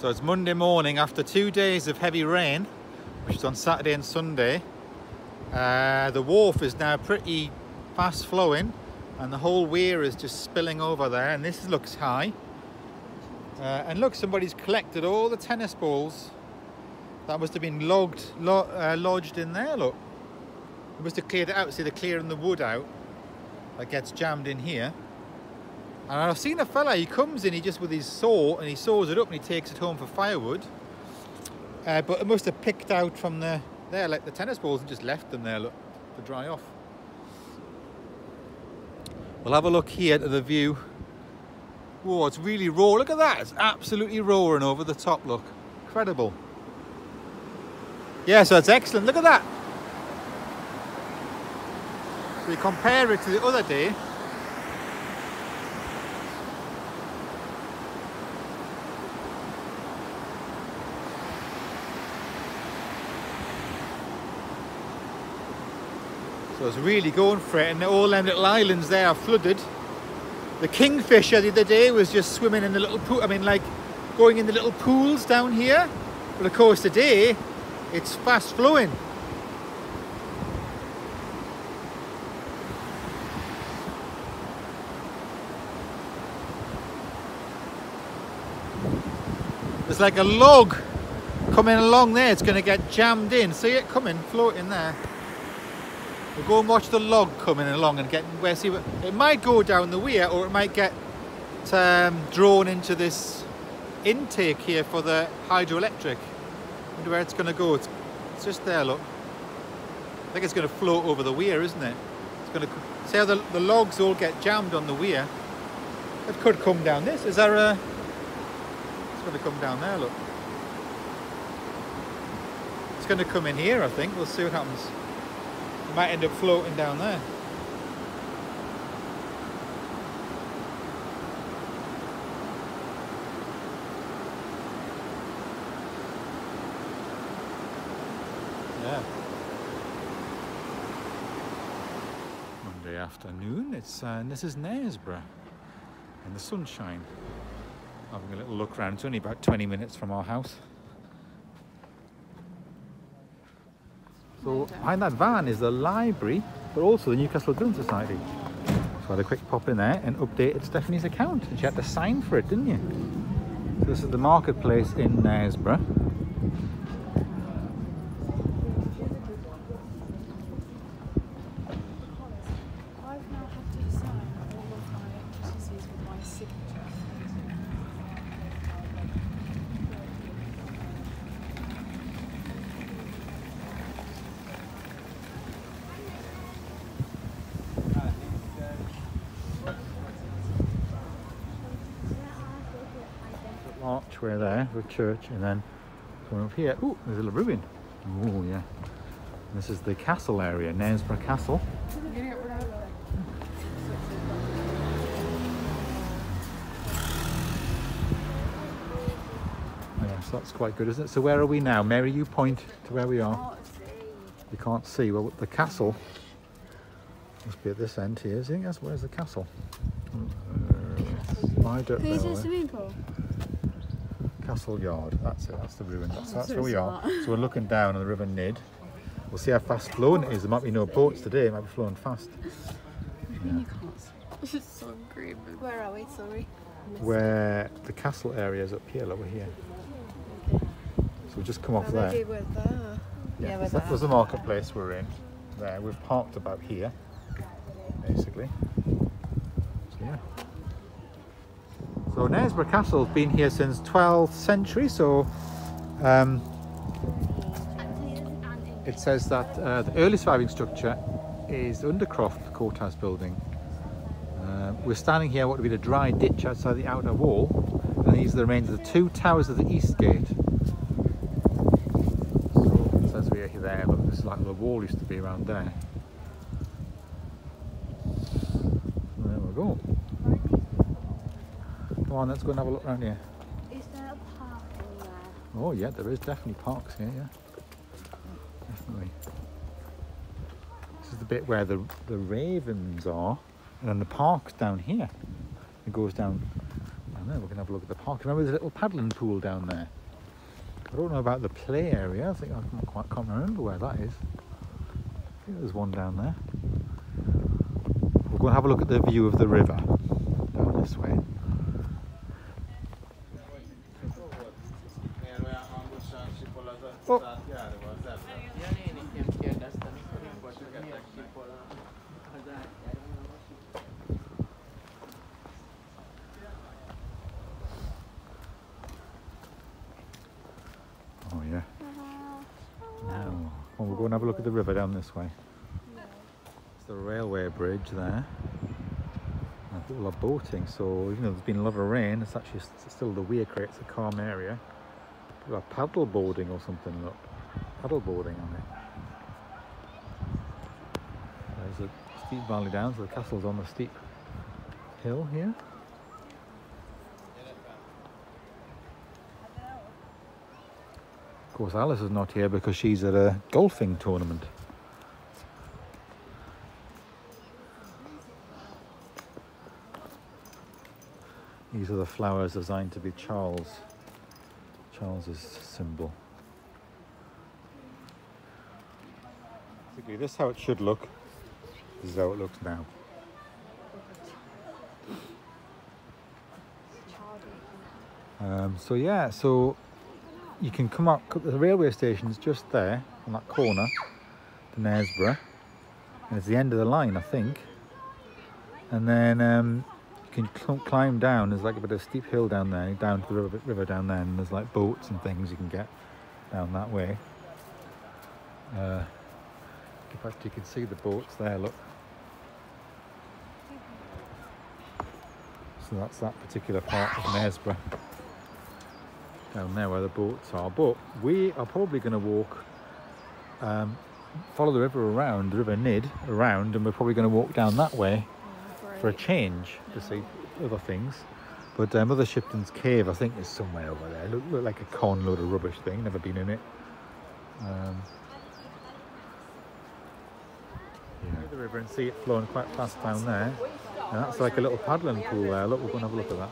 So it's Monday morning after 2 days of heavy rain, which is on Saturday and Sunday. The wharf is now pretty fast flowing and the whole weir is just spilling over there, and this looks high. And look, somebody's collected all the tennis balls that must have been lodged in there. Look, they must have cleared it out. See, they're clearing the wood out that gets jammed in here. And I've seen a fella, he comes in, he just with his saw and he saws it up and he takes it home for firewood. But it must have picked out from there like the tennis balls and just left them there, look, to dry off. We'll have a look here at the view. Whoa, it's really raw. Look at that. It's absolutely roaring over the top, look. Incredible. Yeah, so it's excellent. Look at that. So you compare it to the other day. So it's really going for it, and all them little islands there are flooded. The kingfisher the other day was just swimming in the little pool, like going in the little pools down here. But of course today, it's fast flowing. There's like a log coming along there, it's going to get jammed in. See it coming, floating there. We'll go and watch the log coming along and get where. See, it might go down the weir, or it might get drawn into this intake here for the hydroelectric. Wonder where it's going to go. It's just there. Look, I think it's going to float over the weir, isn't it? It's going to see how the logs all get jammed on the weir. It could come down this. Is there a? It's going to come down there. Look, it's going to come in here. I think we'll see what happens. It might end up floating down there. Yeah. Monday afternoon, this is Knaresborough in the sunshine. Having a little look around. It's only about 20 minutes from our house. So behind that van is the library, but also the Newcastle Building Society. So I had a quick pop in there and updated Stephanie's account. And she had to sign for it, didn't you? So this is the marketplace in Knaresborough. I've now had to sign all of my electricities with my signature. Archway there with church, and then coming up here, ooh, there's a little ruin. Oh yeah. And this is the castle area, Knaresborough Castle. Yeah, so that's quite good, isn't it? So where are we now? Mary, you point to where we are. You can't see. Well, the castle must be at this end here. I think that's where's the castle. I don't know. Who's the swimming pool? Castle Yard, that's it, that's the ruin, that's where we are. So we're looking down on the River Nid. We'll see how fast flowing it is. There might be no boats today, it might be flowing fast. Yeah. You can't see. This is so green. Where are we? Sorry. Where the castle area is up here, over here. So we'll just come off there. Maybe we're there. Yeah, so that was the marketplace we're in. There, we've parked about here, basically. So yeah. So Knaresborough Castle has been here since 12th century, so it says that the earliest surviving structure is Undercroft Courthouse building. We're standing here what would be the dry ditch outside the outer wall, and these are the remains of the two towers of the east gate. So it says we're there, but this is like the wall used to be around there. So there we go. Come on, let's go and have a look around here. Is there a park in there? Oh yeah, there is definitely parks here, yeah. Definitely. This is the bit where the ravens are, and then the park's down here. It goes down there. We're going to have a look at the park. Remember there's a little paddling pool down there? I don't know about the play area. I think I can't remember where that is. I think there's one down there. We're going to have a look at the view of the river down this way. Oh. Oh yeah. Now, well, we'll go and have a look at the river down this way. It's the railway bridge there. And people are boating, so even though there's been a lot of rain, it's actually still the weir creates a calm area. People are paddle boarding or something, look. Paddle boarding on it. There's a steep valley down, so the castle's on the steep hill here. Of course, Alice is not here because she's at a golfing tournament. These are the flowers designed to be Charles's symbol. Basically, this is how it should look. This is how it looks now. So yeah, so you can come up, the railway station's just there on that corner, to Knaresborough, and it's the end of the line, I think. And then you can climb down. There's like a bit of a steep hill down there, down to the river down there, and there's like boats and things you can get down that way. In fact, you can see the boats there, look. So that's that particular part of Knaresborough. Down there where the boats are. But we are probably going to walk, follow the river around, the River Nid around, and we're probably going to walk down that way for a change to see other things. But Mother Shipton's Cave, I think, is somewhere over there. Look like a con load of rubbish thing, never been in it. Yeah. The river and see it flowing quite fast down there. And that's like a little paddling pool there. Look, we're going to have a look at that.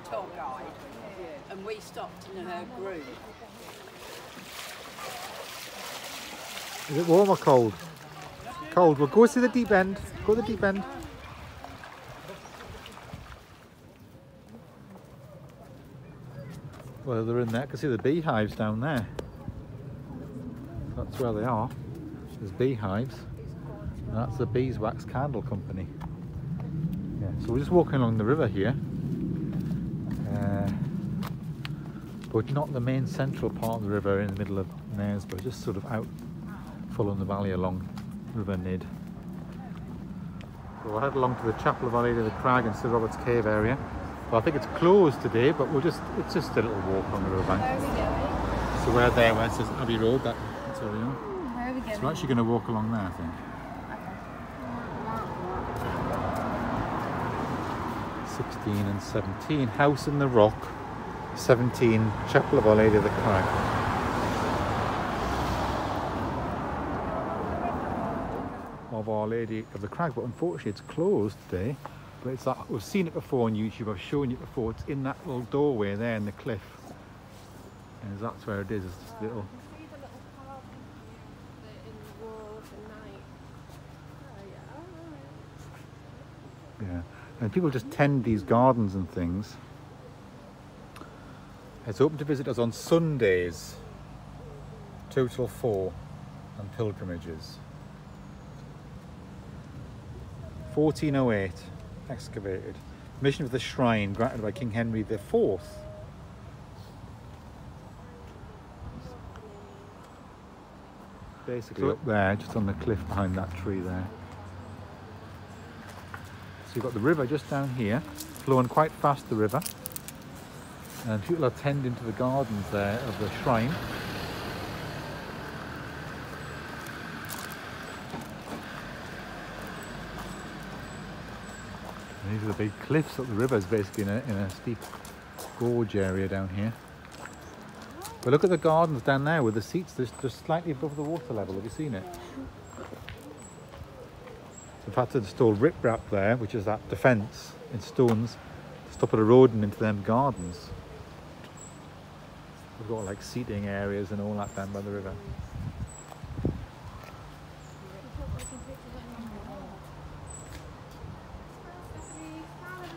Tour guide, and we stopped in her group. Is it warm or cold? Cold. We'll go to the deep end. Go to the deep end. Well, they're in there. I can see the beehives down there. That's where they are. There's beehives. And that's the Beeswax Candle Company. Yeah, so we're just walking along the river here. But not the main central part of the river in the middle of Knaresborough, just sort of out following the valley along River Nid. So we'll head along to the Chapel of Our Lady of the Crag and Sir Robert's Cave area. Well, I think it's closed today, but it's just a little walk on the riverbank. Where are we going? So we're there where it says Abbey Road, that's where we are. Where are we going? So we're actually going to walk along there, I think. 16 and 17, House in the Rock. 17, Chapel of Our Lady of the Crag. Of Our Lady of the Crag, but unfortunately it's closed today. But it's that, we've seen it before on YouTube, I've shown you before. It's in that little doorway there in the cliff. And that's where it is, it's just a little... See the little carving in the wall at night? Yeah, and people just tend these gardens and things. It's open to visitors on Sundays, 2 till 4, and pilgrimages. 1408, excavated. Permission of the shrine granted by King Henry IV. Basically up there, just on the cliff behind that tree there. So you've got the river just down here, flowing quite fast, the river. And people are tending to the gardens there of the shrine. And these are the big cliffs up the river, is basically in a steep gorge area down here. But look at the gardens down there with the seats just slightly above the water level. Have you seen it? In fact, there's still riprap there, which is that defence in stones to stop at a road and into them gardens. We've got like seating areas and all that down by the river.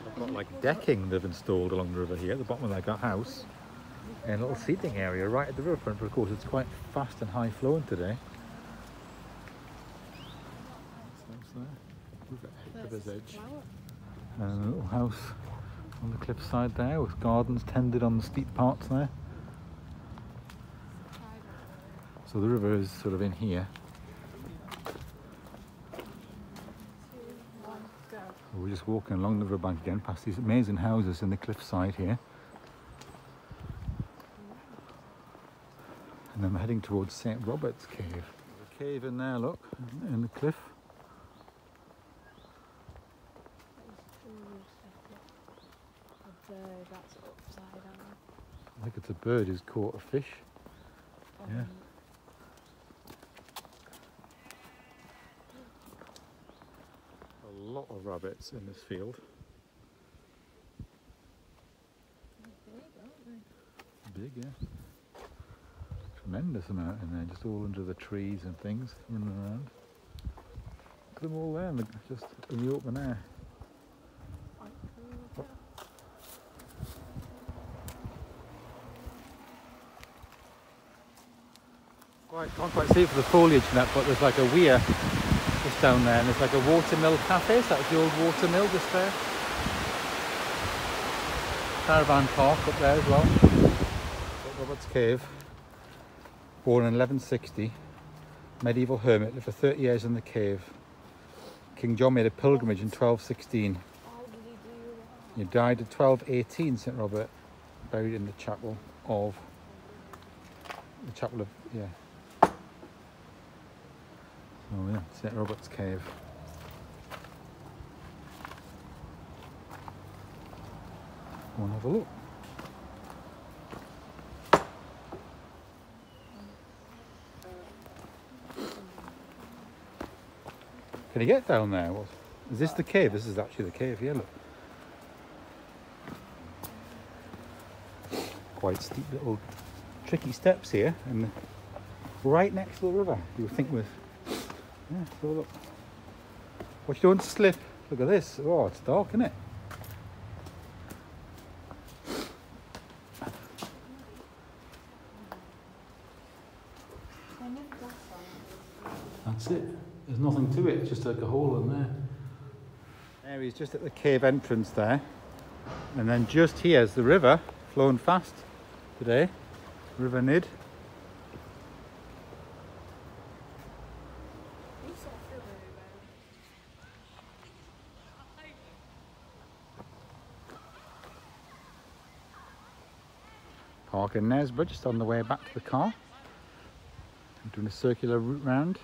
They've got like decking they've installed along the river here at the bottom of their house. And a little seating area right at the riverfront, but of course it's quite fast and high flowing today. River's edge. And a little house on the cliffside there with gardens tended on the steep parts there. So the river is sort of in here. So we're just walking along the riverbank again past these amazing houses in the cliffside here. And then we're heading towards St. Robert's Cave. There's a cave in there, look, in the cliff. A bird that's upside down. I think it's a bird who's caught a fish. Yeah. A lot of rabbits in this field. Big, yeah. Tremendous amount in there, just all under the trees and things running around. Look at them all there, just in the open air. Can't quite see it for the foliage and that, but there's like a weir just down there, and there's like a watermill cafe. So that's the old watermill just there. Caravan park up there as well. St. Robert's Cave. Born in 1160, medieval hermit, lived for 30 years in the cave. King John made a pilgrimage in 1216. He died in 1218, St. Robert, buried in the chapel of, yeah. Oh yeah, St. Robert's Cave. Go and have a look. Can you get down there? Is this the cave? This is actually the cave here, look. Quite steep little tricky steps here, and right next to the river. You would think with, yeah, so look. Watch you don't slip. Look at this. Oh, it's dark, isn't it? That's it. There's nothing to it, it's just like a hole in there. There he's just at the cave entrance there. And then just here's the river, flowing fast today. River Nid. Park in Nesborough, just on the way back to the car. I'm doing a circular route round.